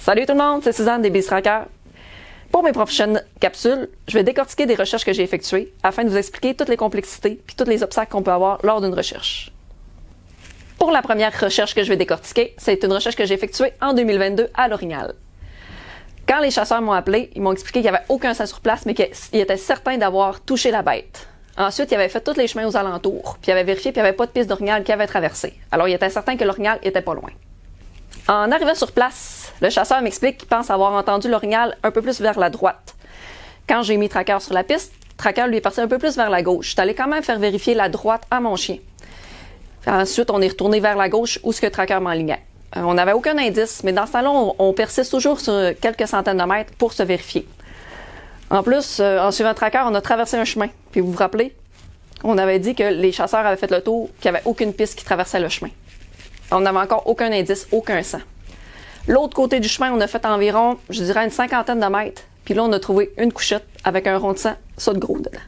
Salut tout le monde, c'est Suzanne des Beast Tracker. Pour mes prochaines capsules, je vais décortiquer des recherches que j'ai effectuées afin de vous expliquer toutes les complexités et tous les obstacles qu'on peut avoir lors d'une recherche. Pour la première recherche que je vais décortiquer, c'est une recherche que j'ai effectuée en 2022 à l'Orignal. Quand les chasseurs m'ont appelé, ils m'ont expliqué qu'il n'y avait aucun sang sur place, mais qu'ils étaient certains d'avoir touché la bête. Ensuite, ils avaient fait tous les chemins aux alentours, puis ils avaient vérifié qu'il n'y avait pas de piste d'orignal qui avait traversé. Alors, ils étaient certains que l'orignal était pas loin. En arrivant sur place, le chasseur m'explique qu'il pense avoir entendu l'orignal un peu plus vers la droite. Quand j'ai mis Tracker sur la piste, Tracker lui est parti un peu plus vers la gauche. Je suis allé quand même faire vérifier la droite à mon chien. Ensuite, on est retourné vers la gauche où ce que Tracker m'enlignait. On n'avait aucun indice, mais dans ce temps-là, on persiste toujours sur quelques centaines de mètres pour se vérifier. En plus, en suivant Tracker, on a traversé un chemin. Puis vous vous rappelez, on avait dit que les chasseurs avaient fait le tour, qu'il n'y avait aucune piste qui traversait le chemin. On n'avait encore aucun indice, aucun sang. L'autre côté du chemin, on a fait environ, je dirais, une cinquantaine de mètres. Puis là, on a trouvé une couchette avec un rond de sang, ça de gros dedans.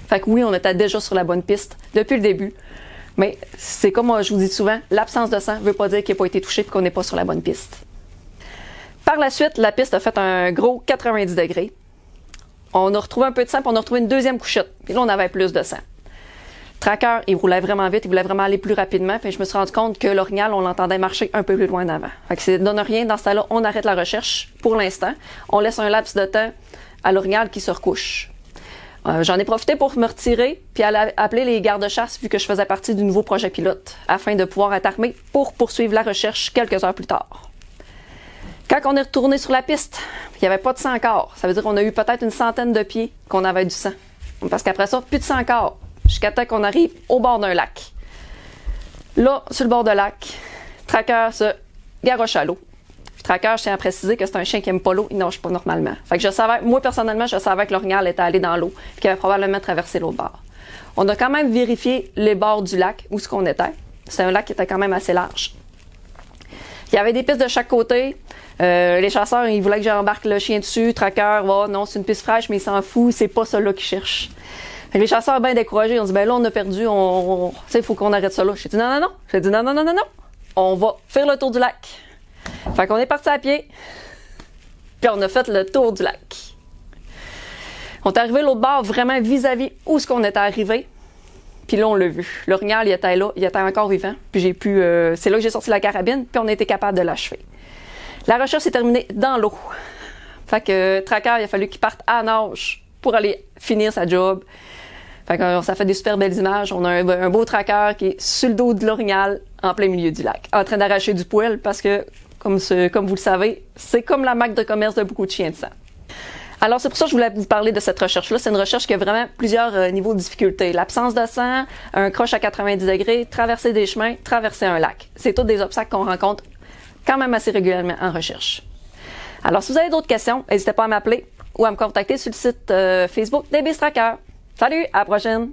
Fait que oui, on était déjà sur la bonne piste depuis le début. Mais c'est comme je vous dis souvent, l'absence de sang ne veut pas dire qu'il n'a pas été touché et qu'on n'est pas sur la bonne piste. Par la suite, la piste a fait un gros 90 degrés. On a retrouvé un peu de sang, puis on a retrouvé une deuxième couchette. Puis là, on avait plus de sang. Tracker, il roulait vraiment vite, il voulait vraiment aller plus rapidement, puis je me suis rendu compte que l'orignal, on l'entendait marcher un peu plus loin d'avant. Fait que ça donne rien, dans ce temps-là, on arrête la recherche pour l'instant. On laisse un laps de temps à l'orignal qui se recouche. J'en ai profité pour me retirer, puis aller appeler les gardes-chasse, vu que je faisais partie du nouveau projet pilote, afin de pouvoir être armé pour poursuivre la recherche quelques heures plus tard. Quand on est retourné sur la piste, il n'y avait pas de sang encore. Ça veut dire qu'on a eu peut-être une centaine de pieds qu'on avait du sang. Parce qu'après ça, plus de sang encore. Jusqu'à temps qu'on arrive au bord d'un lac. Là, sur le bord de lac, Tracker se garoche à l'eau. Tracker, je tiens à préciser que c'est un chien qui n'aime pas l'eau, il nage pas normalement. Fait que je savais, moi personnellement, je savais que l'orignal était allé dans l'eau et qu'il avait probablement traversé l'autre bord. On a quand même vérifié les bords du lac, où ce qu'on était. C'est un lac qui était quand même assez large. Il y avait des pistes de chaque côté. Les chasseurs, ils voulaient que j'embarque le chien dessus. Tracker, oh, non, c'est une piste fraîche, mais il s'en fout, c'est pas ça-là qu'ils cherchent. Les chasseurs, bien découragés, on dit, ben là, on a perdu, tu sais, il faut qu'on arrête ça là. J'ai dit, non, non, non. J'ai dit, non, non, non, non, non. On va faire le tour du lac. Fait qu'on est parti à pied, puis on a fait le tour du lac. On est arrivé l'autre bord, vraiment vis-à-vis où ce qu'on était arrivé. Puis là, on l'a vu. L'orignal, il était là, il était encore vivant. Puis c'est là que j'ai sorti la carabine, puis on a été capable de l'achever. La recherche s'est terminée dans l'eau. Fait que Tracker, il a fallu qu'il parte à nage pour aller finir sa job. Fait que ça fait des super belles images. On a un beau Tracker qui est sur le dos de l'orignal, en plein milieu du lac, en train d'arracher du poil parce que, comme vous le savez, c'est comme la marque de commerce de beaucoup de chiens de sang. Alors, c'est pour ça que je voulais vous parler de cette recherche-là. C'est une recherche qui a vraiment plusieurs niveaux de difficulté. L'absence de sang, un croche à 90 degrés, traverser des chemins, traverser un lac. C'est tous des obstacles qu'on rencontre quand même assez régulièrement en recherche. Alors, si vous avez d'autres questions, n'hésitez pas à m'appeler ou à me contacter sur le site Facebook des Beast Tracker. Salut, à la prochaine!